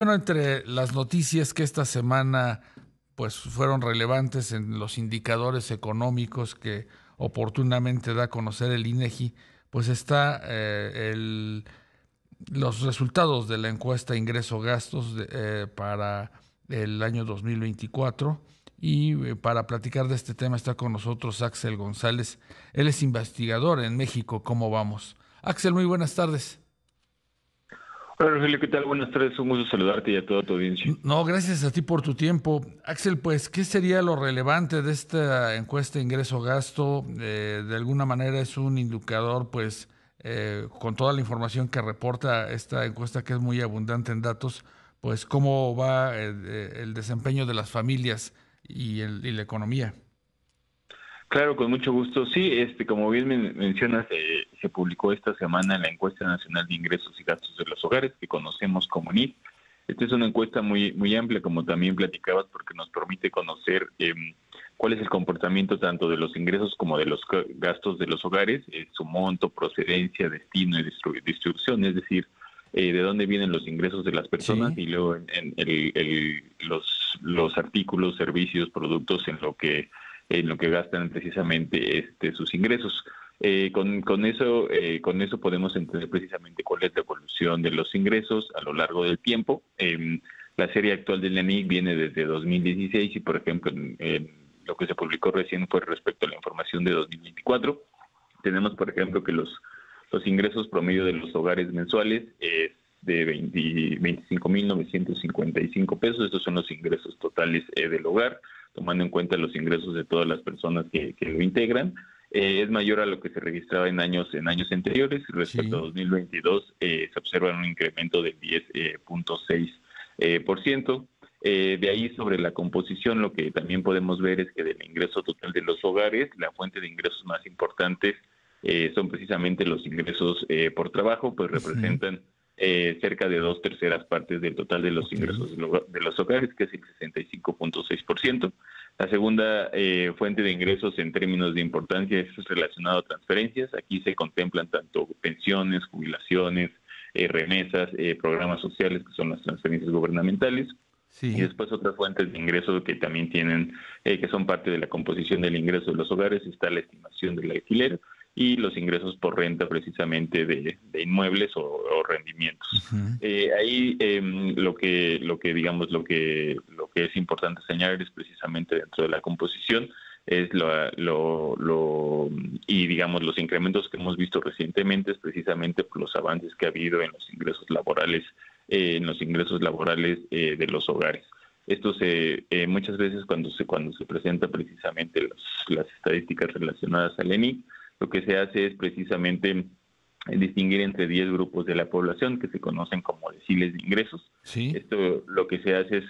Bueno, entre las noticias que esta semana pues fueron relevantes en los indicadores económicos que oportunamente da a conocer el INEGI, pues está los resultados de la encuesta ingreso-gastos para el año 2024. Y para platicar de este tema está con nosotros Axel González. Él es investigador en México. ¿Cómo vamos? Axel, muy buenas tardes. Hola Rogelio, ¿qué tal? Buenas tardes, un gusto saludarte y a toda tu audiencia. No, gracias a ti por tu tiempo. Axel, pues, ¿qué sería lo relevante de esta encuesta ingreso-gasto? De alguna manera es un indicador, pues, con toda la información que reporta esta encuesta, que es muy abundante en datos, pues, cómo va el desempeño de las familias y la economía. Claro, con mucho gusto. Sí, como bien mencionas, se publicó esta semana la Encuesta Nacional de Ingresos y Gastos de los Hogares, que conocemos como NIG. Esta es una encuesta muy amplia, como también platicabas, porque nos permite conocer cuál es el comportamiento tanto de los ingresos como de los gastos de los hogares, su monto, procedencia, destino y distribución, es decir, de dónde vienen los ingresos de las personas, Sí. y luego los artículos, servicios, productos en lo que gastan precisamente sus ingresos. Con eso podemos entender precisamente cuál es la evolución de los ingresos a lo largo del tiempo. La serie actual del ENIC viene desde 2016 y, por ejemplo, en lo que se publicó recién fue respecto a la información de 2024. Tenemos, por ejemplo, que los ingresos promedio de los hogares mensuales es de 25.955 pesos. Estos son los ingresos totales del hogar, tomando en cuenta los ingresos de todas las personas que lo integran. Es mayor a lo que se registraba en años anteriores. Respecto a 2022, se observa un incremento del 10.6%. De ahí, sobre la composición, lo que también podemos ver es que del ingreso total de los hogares, la fuente de ingresos más importantes son precisamente los ingresos por trabajo, pues representan cerca de 2/3 partes del total de los ingresos de los hogares, que es el 65.6%. La segunda fuente de ingresos en términos de importancia es relacionado a transferencias. Aquí se contemplan tanto pensiones, jubilaciones, remesas, programas sociales, que son las transferencias gubernamentales. Sí. Y después otras fuentes de ingresos que también tienen, que son parte de la composición del ingreso de los hogares, está la estimación del alquiler y los ingresos por renta precisamente de inmuebles o rendimientos. Ahí lo que es importante señalar es precisamente dentro de la composición es y digamos los incrementos que hemos visto recientemente es precisamente por los avances que ha habido en los ingresos laborales de los hogares. Esto muchas veces cuando se presenta precisamente las estadísticas relacionadas al ENIC, lo que se hace es precisamente distinguir entre 10 grupos de la población que se conocen como deciles de ingresos. Sí. Esto lo que se hace es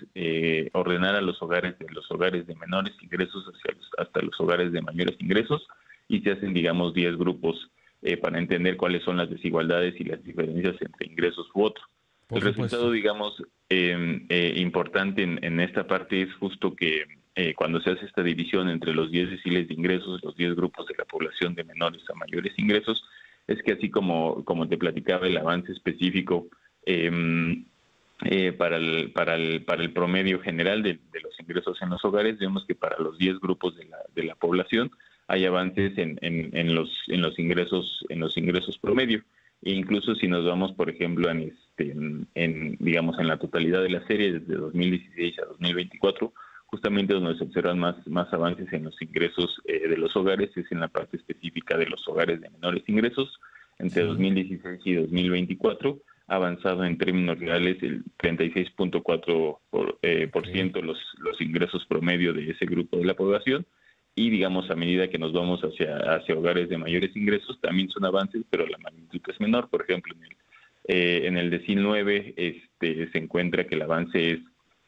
ordenar a los hogares de menores ingresos hasta los hogares de mayores ingresos, y se hacen, digamos, 10 grupos para entender cuáles son las desigualdades y las diferencias entre ingresos u otros. El resultado, digamos, importante en esta parte es justo que cuando se hace esta división entre los 10 deciles de ingresos, los 10 grupos de la población de menores a mayores ingresos, es que así como te platicaba el avance específico para el promedio general de los ingresos en los hogares, vemos que para los 10 grupos de la población hay avances en los ingresos promedio. E incluso si nos vamos, por ejemplo, digamos en la totalidad de la serie desde 2016 a 2024, justamente donde se observan más avances en los ingresos de los hogares es en la parte específica de los hogares de menores ingresos. Entre 2016 y 2024 ha avanzado en términos reales el 36.4% los ingresos promedio de ese grupo de la población. Y, digamos, a medida que nos vamos hacia hogares de mayores ingresos, también son avances, pero la magnitud es menor. Por ejemplo, en el decil 9 se encuentra que el avance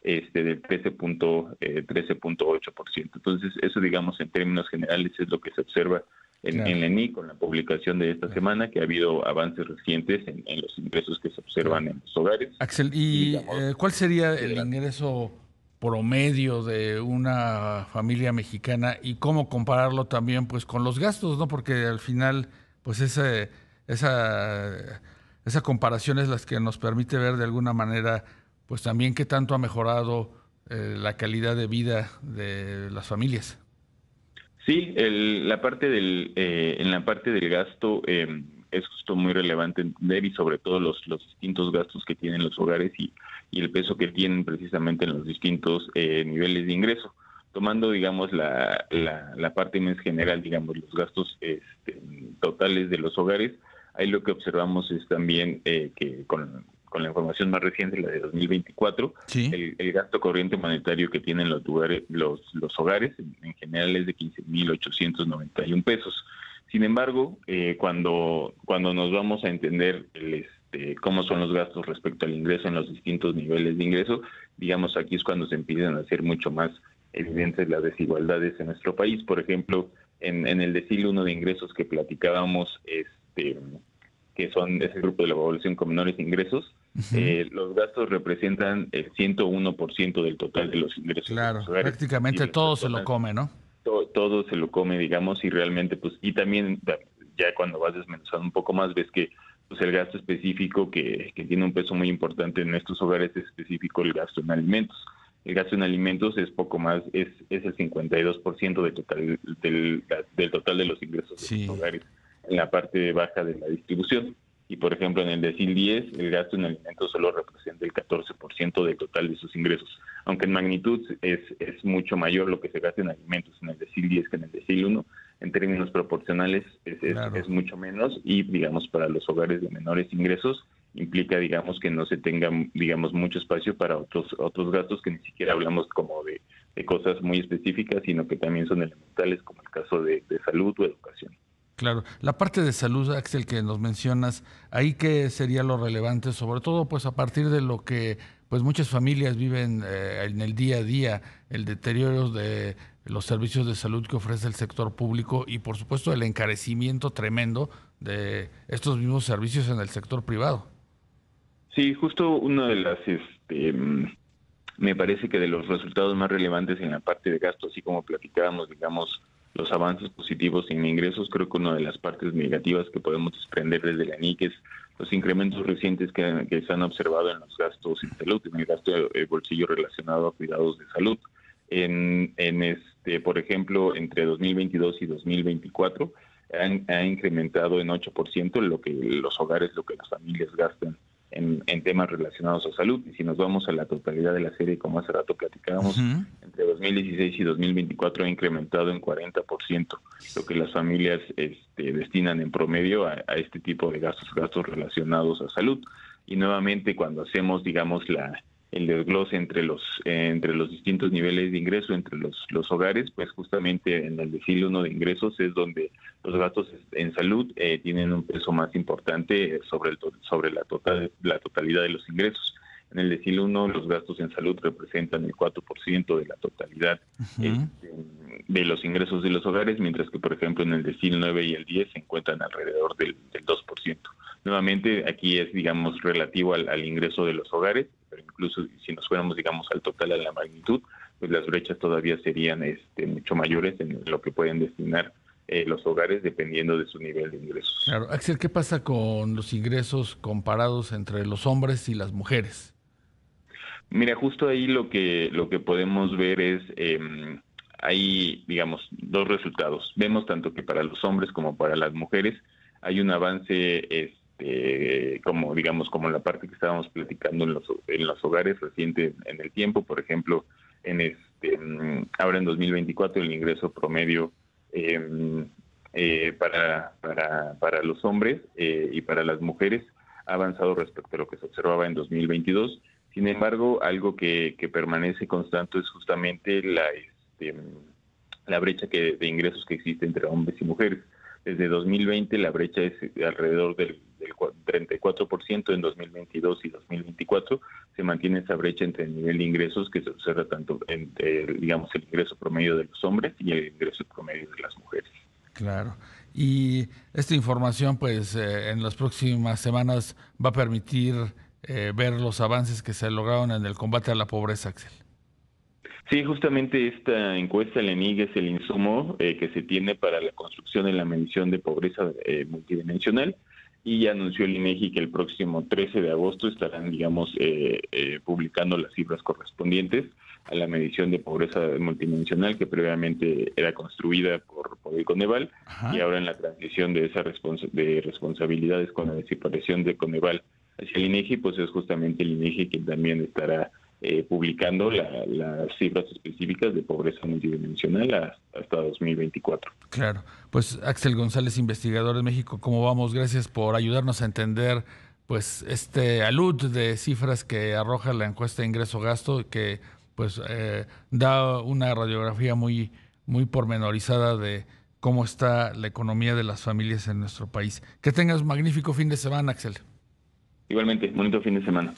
es del 13.8%. Entonces, eso, digamos, en términos generales es lo que se observa en la ENIC con la publicación de esta semana, que ha habido avances recientes en los ingresos que se observan en los hogares. Axel, ¿y cuál sería el ingreso promedio de una familia mexicana y cómo compararlo también pues con los gastos, ¿no? Porque al final pues esa comparación es la que nos permite ver de alguna manera pues también qué tanto ha mejorado la calidad de vida de las familias. Sí, la parte en la parte del gasto es justo muy relevante entender y sobre todo los distintos gastos que tienen los hogares y el peso que tienen precisamente en los distintos niveles de ingreso. Tomando, digamos, la parte más general, digamos, los gastos totales de los hogares, ahí lo que observamos es también que con la información más reciente, la de 2024, Sí. el gasto corriente monetario que tienen los hogares en general es de 15,891 pesos. Sin embargo, cuando nos vamos a entender cómo son los gastos respecto al ingreso en los distintos niveles de ingreso, digamos, aquí es cuando se empiezan a hacer mucho más evidentes las desigualdades en nuestro país. Por ejemplo, en el decil 1 de ingresos que platicábamos, que son ese grupo de la población con menores ingresos, los gastos representan el 101% del total de los ingresos. Claro, De los hogares. prácticamente todo se lo come, ¿no? Todo se lo come, digamos, y realmente, pues, y también ya cuando vas desmenuzando un poco más, ves que pues el gasto específico que tiene un peso muy importante en estos hogares es específico el gasto en alimentos. El gasto en alimentos es poco más, es el 52% del total de los ingresos de los hogares en la parte baja de la distribución. Y por ejemplo, en el decil 10, el gasto en alimentos solo representa el 14% del total de sus ingresos, aunque en magnitud es mucho mayor lo que se gasta en alimentos en el decil 10 que en el decil 1. En términos proporcionales es mucho menos y, digamos, para los hogares de menores ingresos implica, digamos, que no se tenga, digamos, mucho espacio para otros gastos que ni siquiera hablamos como de cosas muy específicas, sino que también son elementales, como el caso de salud o educación. Claro, la parte de salud, Axel, que nos mencionas, ahí qué sería lo relevante, sobre todo pues a partir de lo que pues muchas familias viven en el día a día, el deterioro de los servicios de salud que ofrece el sector público y por supuesto el encarecimiento tremendo de estos mismos servicios en el sector privado. Sí, justo una de las, me parece que de los resultados más relevantes en la parte de gasto, así como platicábamos, digamos, los avances positivos en ingresos, creo que una de las partes negativas que podemos desprender desde la ANIC es los incrementos recientes que se han observado en los gastos en salud, en el gasto de bolsillo relacionado a cuidados de salud. Por ejemplo, entre 2022 y 2024 ha incrementado en 8% lo que los hogares, lo que las familias gastan en temas relacionados a salud. Y si nos vamos a la totalidad de la serie, como hace rato platicábamos, entre 2016 y 2024 ha incrementado en 40% lo que las familias destinan en promedio a este tipo de gastos relacionados a salud. Y nuevamente, cuando hacemos, digamos, el desglose entre los distintos niveles de ingreso entre los hogares, pues justamente en el decil 1 de ingresos es donde los gastos en salud tienen un peso más importante sobre la totalidad de los ingresos. En el decil 1 los gastos en salud representan el 4% de la totalidad de los ingresos de los hogares, mientras que, por ejemplo, en el decil 9 y el 10 se encuentran alrededor del 2%. Nuevamente, aquí es, digamos, relativo al ingreso de los hogares, pero incluso si nos fuéramos, digamos, al total, a la magnitud, pues las brechas todavía serían mucho mayores en lo que pueden destinar los hogares dependiendo de su nivel de ingresos. Claro, Axel, ¿qué pasa con los ingresos comparados entre los hombres y las mujeres? Mira, justo ahí lo que podemos ver es, hay, digamos, dos resultados. Vemos tanto que para los hombres como para las mujeres hay un avance como digamos como la parte que estábamos platicando en los hogares reciente en el tiempo. Por ejemplo, ahora en 2024 el ingreso promedio para los hombres y para las mujeres ha avanzado respecto a lo que se observaba en 2022. Sin embargo, algo que permanece constante es justamente la brecha de ingresos que existe entre hombres y mujeres. Desde 2020 la brecha es alrededor del 34%, en 2022 y 2024 se mantiene esa brecha entre el nivel de ingresos que se observa tanto entre, digamos, el ingreso promedio de los hombres y el ingreso promedio de las mujeres. Claro. Y esta información, pues, en las próximas semanas va a permitir ver los avances que se lograron en el combate a la pobreza, Axel. Sí, justamente esta encuesta, el ENIG, es el insumo que se tiene para la construcción y la medición de pobreza multidimensional. y ya anunció el INEGI que el próximo 13 de agosto estarán, digamos, publicando las cifras correspondientes a la medición de pobreza multidimensional que previamente era construida por el Coneval. Ajá. Y ahora en la transición de esa de responsabilidades con la desaparición de Coneval hacia el INEGI, pues es justamente el INEGI quien también estará publicando las cifras específicas de pobreza multidimensional hasta 2024. Claro. Pues Axel González, investigador de México, ¿cómo vamos? Gracias por ayudarnos a entender pues este alud de cifras que arroja la encuesta de ingreso-gasto, que pues da una radiografía muy pormenorizada de cómo está la economía de las familias en nuestro país. Que tengas un magnífico fin de semana, Axel. Igualmente, bonito fin de semana.